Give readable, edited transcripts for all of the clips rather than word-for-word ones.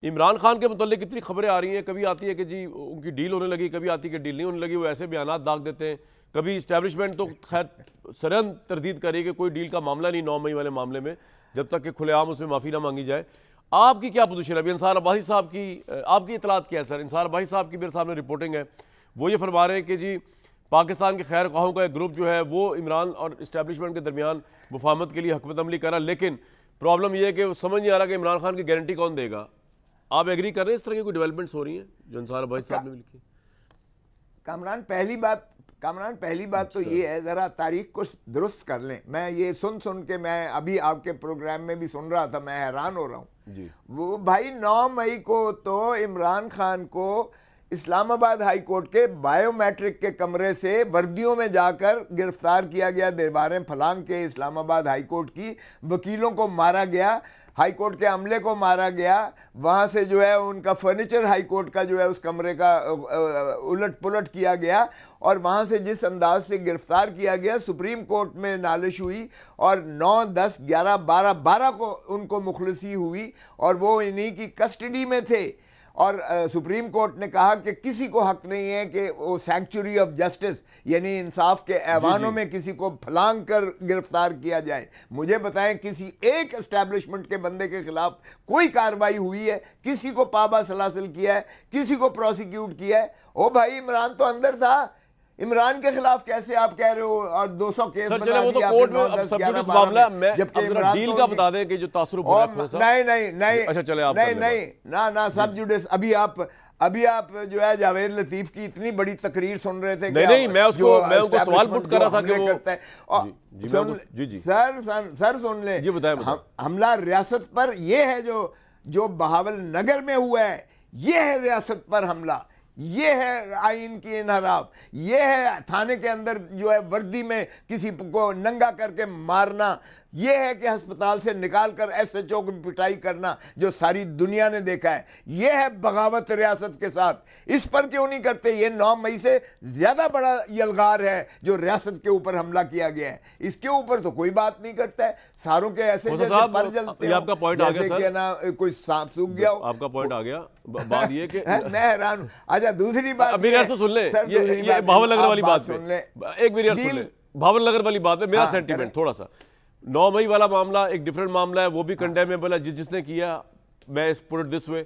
इमरान खान के मुतल्लिक कितनी खबरें आ रही हैं, कभी आती है कि जी उनकी डील होने लगी, कभी आती है कि डील नहीं होने लगी, वो ऐसे बयानात दाग देते हैं। कभी इस्टेब्लिशमेंट तो खैर सरन तरदीद करी कि कोई डील का मामला नहीं 9 मई वाले मामले में, जब तक कि खुलेआम उसमें माफ़ी ना मांगी जाए। आपकी क्या पोजीशन है अभी? इंसार अब्बासी साहब की आपकी इतलात क्या है सर? इंसार अब्बासी साहब की मेरे सामने रिपोर्टिंग है, वो ये फरमा रहे हैं कि जी पाकिस्तान के खैर ख्वाहों का एक ग्रुप जो है वो इमरान और इस्टेब्लिशमेंट के दरमियान मुफाहमत के लिए हकमत अमली करा, लेकिन प्रॉब्लम यह है कि समझ नहीं आ रहा कि इमरान खान की गारंटी कौन देगा। आप एग्री कर रहे हैं इस तरह की कोई डेवलपमेंट्स हो रही हैं जो इंसार अब्बासी साहब ने लिखी? कामरान पहली बात तो ये है, ज़रा तारीख को दुरुस्त कर लें। मैं ये सुन के मैं अभी आपके प्रोग्राम में भी सुन रहा था, मैं हैरान हो रहा हूँ। वो भाई 9 मई को तो इमरान खान को इस्लामाबाद हाई कोर्ट के बायोमेट्रिक के कमरे से वर्दियों में जाकर गिरफ्तार किया गया। दीवारें फलांग के इस्लामाबाद हाई कोर्ट की वकीलों को मारा गया, हाई कोर्ट के अमले को मारा गया, वहाँ से जो है उनका फर्नीचर हाई कोर्ट का जो है उस कमरे का उलट पुलट किया गया, और वहाँ से जिस अंदाज से गिरफ्तार किया गया, सुप्रीम कोर्ट में नालिश हुई और 9, 10, 11, 12 को उनको मुखलसी हुई और वो इन्हीं की कस्टडी में थे। और सुप्रीम कोर्ट ने कहा कि किसी को हक नहीं है कि वो सैंक्चुरी ऑफ जस्टिस यानी इंसाफ के ऐवानों में किसी को फलांग कर गिरफ्तार किया जाए। मुझे बताएं किसी एक एस्टैब्लिशमेंट के बंदे के खिलाफ कोई कार्रवाई हुई है? किसी को पाबा सलासिल किया है? किसी को प्रोसिक्यूट किया है? ओ भाई इमरान तो अंदर था, इमरान के खिलाफ कैसे आप कह रहे हो? और 200 केस बना दिए आपने 9, 10, 11 मामला में, जबकि इमरान डील का बता दें कि जो तासुरुफ हो रहा है। नहीं अच्छा चले आप नहीं सब जुडिस अभी आप जो है जावेद लतीफ की इतनी बड़ी तकरीर सुन रहे थे। नहीं मैं उनको सवाल पुट कर रहा था कि वो करता है। सर सुन ले, हमला रियासत पर ये है जो बहावल नगर में हुआ है, ये है रियासत पर हमला, ये है आइन की इनहराफ, ये है थाने के अंदर जो है वर्दी में किसी को नंगा करके मारना, ये है कि अस्पताल से निकाल कर SHO की पिटाई करना जो सारी दुनिया ने देखा है, ये है बगावत रियासत के साथ। इस पर क्यों नहीं करते? ये 9 मई से ज्यादा बड़ा यलगार है जो रियासत के ऊपर हमला किया गया है, इसके ऊपर तो कोई बात नहीं करता है। सारों के ऐसे जैसे पर जलते हैं, आपका पॉइंट आ गया सर, ना कोई सांप सूख गया हो। आपका पॉइंट आ गया। बात ये कि मैं हैरान हूं। अच्छा दूसरी बात तो सुन ले, ये भावल नगर वाली बात सुन ले, एक मेरी सुन ले, भावल नगर वाली बात में मेरा सेंटीमेंट थोड़ा सा, 9 मई वाला मामला एक डिफरेंट मामला है, वो भी कंडेमेबल है जिसने किया, मैं इस पुट इट दिस वे।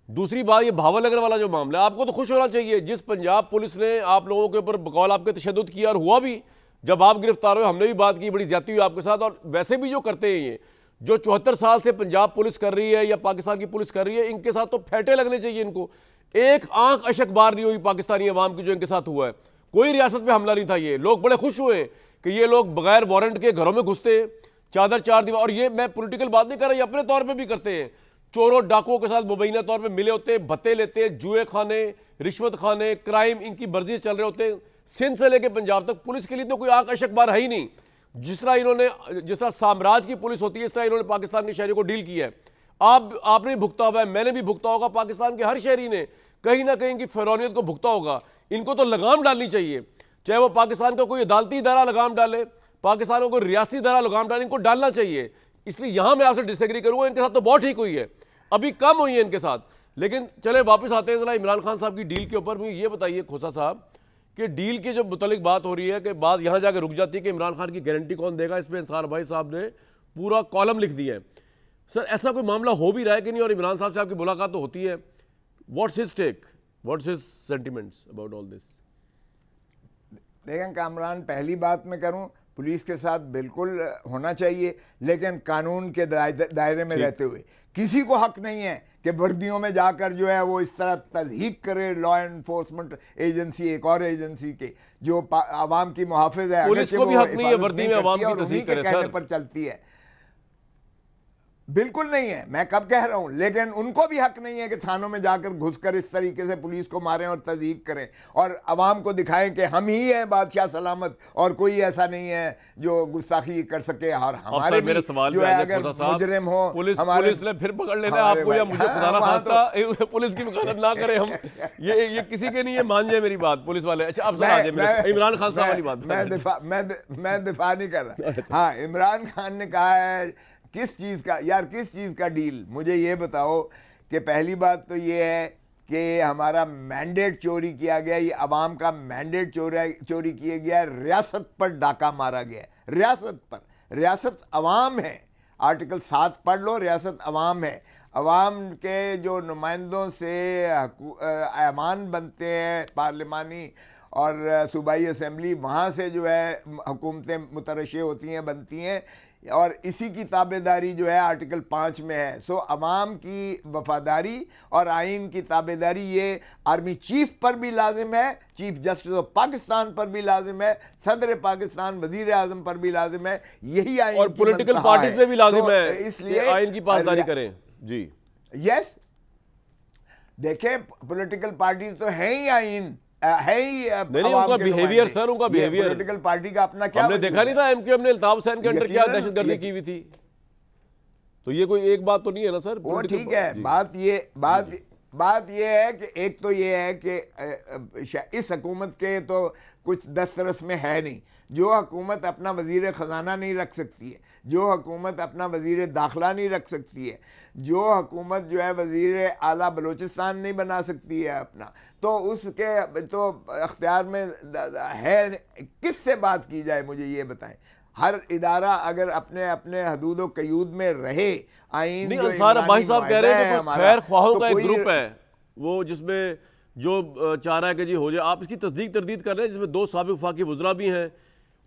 दूसरी बात ये भावल नगर वाला जो मामला है, आपको तो खुश होना चाहिए, जिस पंजाब पुलिस ने आप लोगों के ऊपर बकौल आपके तशद्दुद किया और हुआ भी, जब आप गिरफ्तार हुए हमने भी बात की, बड़ी ज्यादती हुई आपके साथ। और वैसे भी जो करते हैं ये जो 74 साल से पंजाब पुलिस कर रही है या पाकिस्तान की पुलिस कर रही है, इनके साथ तो फेंटे लगने चाहिए इनको। एक आंख अशक बार नहीं हुई पाकिस्तानी अवाम की जो इनके साथ हुआ है। कोई रियासत में हमला नहीं था, ये लोग बड़े खुश हुए कि ये लोग बगैर वारंट के घरों में घुसते हैं, चादर चार दीवार। और ये मैं पॉलिटिकल बात नहीं कर रहा, ये अपने तौर पे भी करते हैं, चोरों डाकुओं के साथ मुबैना तौर पे मिले होते हैं, भत्ते लेते हैं, जुए खाने, रिश्वत खाने, क्राइम इनकी वर्जिश चल रहे होते हैं सिंध से लेके पंजाब तक। पुलिस के लिए तो कोई आंख अशक बार है ही नहीं। जिस तरह साम्राज्य की पुलिस होती है, इस तरह इन्होंने पाकिस्तान के शहरी को डील किया है। आपने भुगता हुआ है, मैंने भी भुगता होगा, पाकिस्तान के हर शहरी ने कहीं ना कहीं की फिरौनियत को भुगता होगा। इनको तो लगाम डालनी चाहिए, चाहे वो पाकिस्तान का कोई अदालती इदारा लगाम डाले, पाकिस्तान को रियासती इदारा लगाम डाले, इनको डालना चाहिए। इसलिए यहां मैं आपसे डिसएग्री करूंगा, इनके साथ तो बहुत ठीक हुई है, अभी कम हुई है इनके साथ। लेकिन चले वापस आते हैं जरा इमरान खान साहब की डील के ऊपर। मुझे ये बताइए खोसा साहब कि डील के जो मुतलिक बात हो रही है कि बात यहां जाकर रुक जाती है कि इमरान खान की गारंटी कौन देगा, इस पर इंसार भाई साहब ने पूरा कॉलम लिख दिया है। सर ऐसा कोई मामला हो भी रहा है कि नहीं? और इमरान साहब से आपकी मुलाकात तो होती है, what's his take, what's his sentiments about all this? देखें कामरान, पहली बात मैं करूं, पुलिस के साथ बिल्कुल होना चाहिए, लेकिन कानून के दायरे में रहते हुए। किसी को हक नहीं है कि वर्दियों में जाकर जो है वो इस तरह तज़हीक करे लॉ एनफोर्समेंट एजेंसी, एक और एजेंसी के जो आवाम की मुहाफिज है, पुलिस को भी हक नहीं है वर्दी में आवाम की तज़हीक करे, कहने पर चलती है। बिल्कुल नहीं है, मैं कब कह रहा हूं, लेकिन उनको भी हक नहीं है कि थानों में जाकर घुसकर इस तरीके से पुलिस को मारें और तज़हीक करें और अवाम को दिखाएं कि हम ही हैं बादशाह सलामत और कोई ऐसा नहीं है जो गुस्ताखी कर सके। और हमारे भी जो है अगर मुजरिम हो, पुलिस ने फिर पकड़ लेना आपको, या मुझे खुदा ना खास्ता पुलिस की मदद ना करें हम, ये किसी के नहीं है, मान जाए मेरी बात पुलिस वाले। अच्छा अब इमरान खान साहब वाली बात मैं दिफा नहीं कर रहा। हाँ, इमरान खान ने कहा है किस चीज़ का, यार किस चीज़ का डील, मुझे ये बताओ कि पहली बात तो ये है कि हमारा मैंडेट चोरी किया गया, ये अवाम का मैंडेट चोरी किया गया, रियासत पर डाका मारा गया, रियासत पर। रियासत अवाम है, आर्टिकल 7 पढ़ लो, रियासत अवाम है। अवाम के जो नुमाइंदों से ऐवान बनते हैं पार्लिमानी और सूबाई असम्बली, वहाँ से जो है हुकूमतें मुतरशे होती हैं, बनती हैं, और इसी की ताबेदारी जो है आर्टिकल 5 में है। सो अवाम की वफादारी और आइन की ताबेदारी ये आर्मी चीफ पर भी लाजिम है, चीफ जस्टिस ऑफ पाकिस्तान पर भी लाजिम है, सदर पाकिस्तान वजीर आजम पर भी लाजिम है, यही आइन और पॉलिटिकल पार्टीज में भी लाजिम है, इसलिए आइन की पासदारी करें जी। यस, देखें पॉलिटिकल पार्टीज तो है ही आइन है ही, नहीं उनका बिहेवियर सर, उनका बिहेवियर पॉलिटिकल पार्टी का अपना क्या, हमने देखा नहीं था एमक्यूएम ने अल्ताफ हुसैन के अंडर क्या दहशतगर्दी की हुई थी, तो ये कोई एक बात तो नहीं है ना सर। वो ठीक है, बात ये है कि एक तो ये है कि इस हुकूमत के तो कुछ दस्तरस में है नहीं। जो हुकूमत अपना वजीर ख़जाना नहीं रख सकती है, जो हुकूमत अपना वजीर दाखिला नहीं रख सकती है, जो हुकूमत जो है वजीर आला बलूचिस्तान नहीं बना सकती है अपना, तो उसके तो अख्तियार में है, किससे बात की जाए मुझे ये बताएं। हर इदारा अगर अपने अपने हदूद कयूद में रहे, आइन नहीं, अंसार अब्बासी साहब कह रहे हैं कि खैर ख्वाहों का एक ग्रुप है वो जिसमें जो चाह रहा है कि जी हो जाए। आप इसकी तस्दीक तरदीद कर रहे हैं, जिसमें 2 साबिक वफाकी वज़रा भी हैं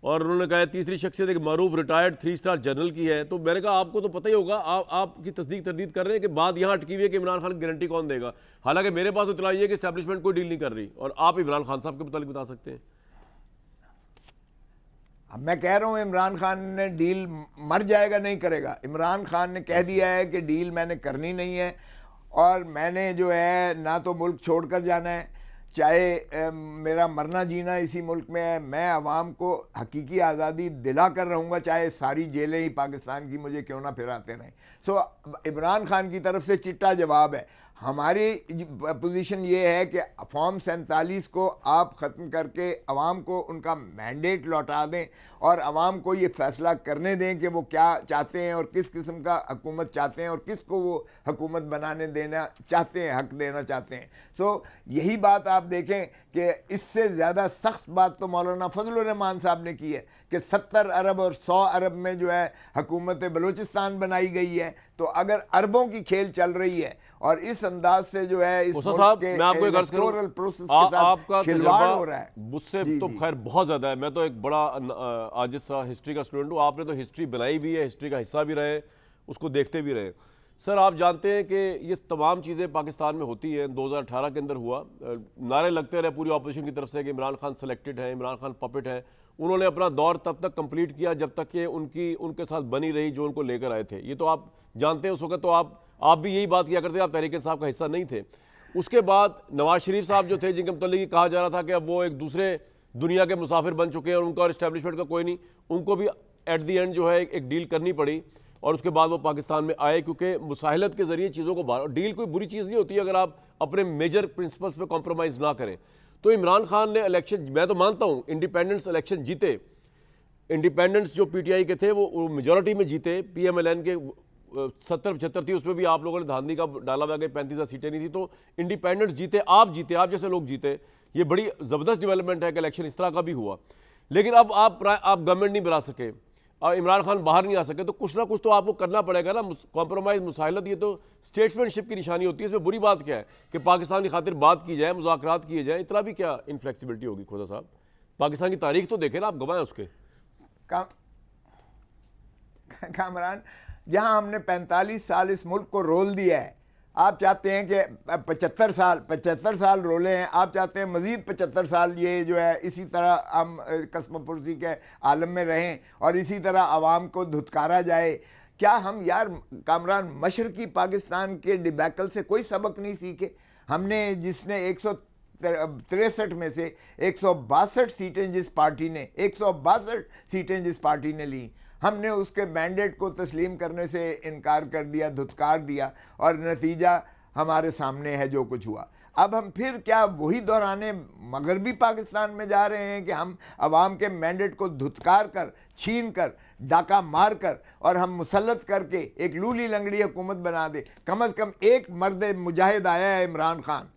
और उन्होंने कहा तीसरी शख्सियत एक मारूफ रिटायर्ड 3 स्टार जनरल की है। तो मैंने कहा आपको तो पता ही होगा, आपकी तस्दीक तरदीद कर रहे हैं कि बात यहाँ अटकी हुई है कि इमरान खान की गारंटी कौन देगा। हालांकि मेरे पास तो इतला ये है कि एस्टैब्लिशमेंट कोई डील नहीं कर रही, और आप इमरान खान साहब के मुतालिक बता सकते हैं। अब मैं कह रहा हूँ इमरान खान ने डील मर जाएगा नहीं करेगा। इमरान खान ने कह दिया है कि डील मैंने करनी नहीं है, और मैंने जो है ना तो मुल्क छोड़कर जाना है, चाहे मेरा मरना जीना इसी मुल्क में है। मैं अवाम को हकीकी आज़ादी दिला कर रहूँगा, चाहे सारी जेलें ही पाकिस्तान की मुझे क्यों ना फिराते रहें। सो इमरान खान की तरफ से चिट्टा जवाब है। हमारी पोजीशन ये है कि फॉर्म 47 को आप ख़त्म करके अवाम को उनका मैंडेट लौटा दें, और अवाम को ये फ़ैसला करने दें कि वो क्या चाहते हैं और किस किस्म का हुकूमत चाहते हैं और किसको वो हुकूमत बनाने देना चाहते हैं, हक देना चाहते हैं। सो यही बात आप देखें कि इससे ज़्यादा सख्त बात तो मौलाना फजलुर रहमान साहब ने की है कि 70 अरब और 100 अरब में जो है हुकूमत बलूचिस्तान बनाई गई है। तो अगर अरबों की खेल चल रही है और इस अंदाज से जो है इस साहब मैं आपको एक अर्ज करूं, आपका खिलवाड़ हो रहा है मुझसे तो खैर बहुत ज़्यादा है। मैं तो एक बड़ा आजिज़ सा हिस्ट्री का स्टूडेंट हूँ, आपने तो हिस्ट्री बनाई भी है, हिस्ट्री का हिस्सा भी रहे, उसको देखते भी रहे। सर आप जानते हैं कि ये तमाम चीज़ें पाकिस्तान में होती हैं। 2018 के अंदर हुआ, नारे लगते रहे पूरी अपोजिशन की तरफ से कि इमरान खान सेलेक्टेड है, इमरान खान पपेट है। उन्होंने अपना दौर तब तक कंप्लीट किया जब तक कि उनके साथ बनी रही जो उनको लेकर आए थे। ये तो आप जानते हैं, उस वक्त तो आप भी यही बात किया करते, आप तहरीक इंसाफ का हिस्सा नहीं थे। उसके बाद नवाज शरीफ साहब जो थे, जिनके मतलब कहा जा रहा था कि अब वो एक दूसरे दुनिया के मुसाफिर बन चुके हैं और उनका और इस्टेब्लिशमेंट का कोई नहीं, उनको भी एट दी एंड जो है एक डील करनी पड़ी, और उसके बाद वो पाकिस्तान में आए, क्योंकि मुसाहिलत के जरिए चीज़ों को बाहर, डील कोई बुरी चीज़ नहीं होती अगर आप अपने मेजर प्रिंसिपल्स पे कॉम्प्रोमाइज़ ना करें। तो इमरान खान ने इलेक्शन, मैं तो मानता हूँ इंडिपेंडेंस इलेक्शन जीते, इंडिपेंडेंस जो पीटीआई के थे वो मेजॉरिटी में जीते, पीएमएलएन के 70-75 थी, उसमें भी आप लोगों ने धांधली का डाला हुआ कि 35 सीटें नहीं थी, तो इंडिपेंडेंस जीते, आप जैसे लोग जीते। ये बड़ी ज़बरदस्त डेवलपमेंट है कि इलेक्शन इस तरह का भी हुआ। लेकिन अब आप गवर्नमेंट नहीं बना सके और इमरान खान बाहर नहीं आ सके, तो कुछ ना कुछ तो आपको करना पड़ेगा ना। कॉम्प्रोमाइज़, मुसाहिलत, ये तो स्टेट्समैनशिप की निशानी होती है। इसमें बुरी बात क्या है कि पाकिस्तान की खातिर बात की जाए, मुज़ाकरात किए जाए, इतना भी क्या इनफ्लेक्सिबिलिटी होगी? खोजा साहब, पाकिस्तान की तारीख तो देखें ना, आप गवाएं उसके। कामरान, जहां हमने 45 साल इस मुल्क को रोल दिया है, आप चाहते हैं कि 75 साल रोले हैं, आप चाहते हैं मज़ीद 75 साल ये जो है इसी तरह हम कस्मपुरसी के आलम में रहें और इसी तरह आवाम को धुतकारा जाए। क्या हम यार कामरान मशरकी पाकिस्तान के डिबैकल से कोई सबक नहीं सीखे? हमने जिसने 163 में से 162 सीटें जिस पार्टी ने 162 सीटें जिस पार्टी ने ली, हमने उसके मैंडेट को तस्लीम करने से इनकार कर दिया, धुतकार दिया, और नतीजा हमारे सामने है जो कुछ हुआ। अब हम फिर क्या वही दोहराने मगरबी पाकिस्तान में जा रहे हैं कि हम अवाम के मैंडेट को धुतकार कर, छीन कर डाका मारकर और हम मुसल्लत करके एक लूली लंगड़ी हुकूमत बना दे। कम से कम एक मर्द मुजाहिद आया है इमरान खान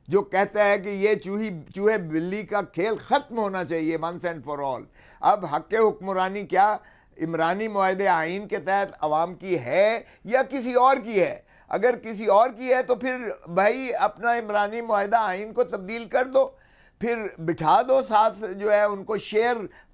जो कहता है कि ये चूहे बिल्ली का खेल ख़त्म होना चाहिए वंस एंड फॉर ऑल। अब हक़ हुक्मरानी क्या इमरानी मुआहदे आइन के तहत अवाम की है या किसी और की है? अगर किसी और की है तो फिर भाई अपना इमरानी मुआहदा आइन को तब्दील कर दो, फिर बिठा दो साथ जो है उनको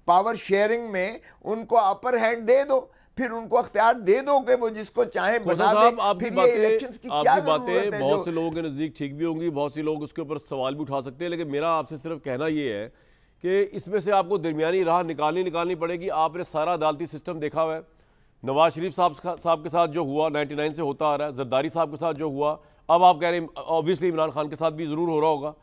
पावर शेयरिंग में उनको अपर हैंड दे दो, फिर उनको अख्तियार दे दो कि वो जिसको चाहे बना दे। फिर ये इलेक्शंस की क्या जरूरत है? बहुत से लोगों के नज़दीक ठीक भी होंगी, बहुत से लोग उसके ऊपर सवाल भी उठा सकते हैं, लेकिन मेरा आपसे सिर्फ कहना ये है कि इसमें से आपको दरमियानी राह निकालनी पड़ेगी। आपने सारा अदालती सिस्टम देखा हुआ है, नवाज शरीफ साहब के साथ जो हुआ 99 से होता आ रहा है, जरदारी साहब के साथ जो हुआ, अब आप कह रहे हैं ऑब्वियसली इमरान खान के साथ भी ज़रूर हो रहा होगा।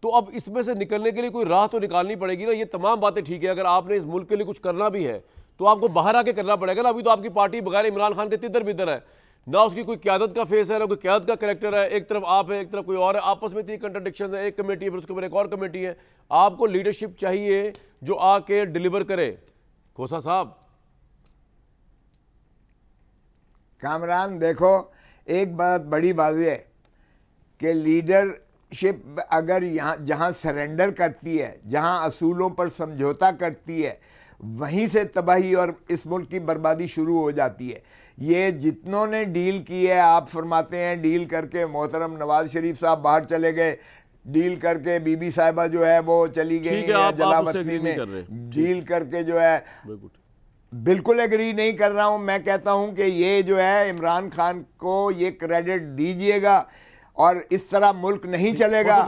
तो अब इसमें से निकलने के लिए कोई राह तो निकालनी पड़ेगी ना। ये तमाम बातें ठीक है, अगर आपने इस मुल्क के लिए कुछ करना भी है तो आपको बाहर आके करना पड़ेगा ना। अभी तो आपकी पार्टी बगैर इमरान खान के तितर बितर है ना, उसकी कोई क़यादत का फेस है ना कोई क़यादत का कैरेक्टर है। एक तरफ आप है, एक तरफ कोई और है, आपस में इतनी कंट्राडिक्शन है। एक कमेटी है, फिर उसके ऊपर एक और कमेटी है। आपको लीडरशिप चाहिए जो आके डिलीवर करे। खोसा साहब, कामरान देखो, एक बात बड़ी वाज़ेह है कि लीडरशिप अगर यहाँ जहाँ सरेंडर करती है, जहाँ असूलों पर समझौता करती है, वहीं से तबाही और इस मुल्क की बर्बादी शुरू हो जाती है। ये जितनों ने डील की है, आप फरमाते हैं डील करके मोहतरम नवाज शरीफ साहब बाहर चले गए, डील करके बीबी साहिबा जो है वो चली गई है जलावतनी में, डील करके जो है बिल्कुल एग्री नहीं कर रहा हूं। मैं कहता हूं कि ये जो है इमरान खान को ये क्रेडिट दीजिएगा और इस तरह मुल्क नहीं चलेगा।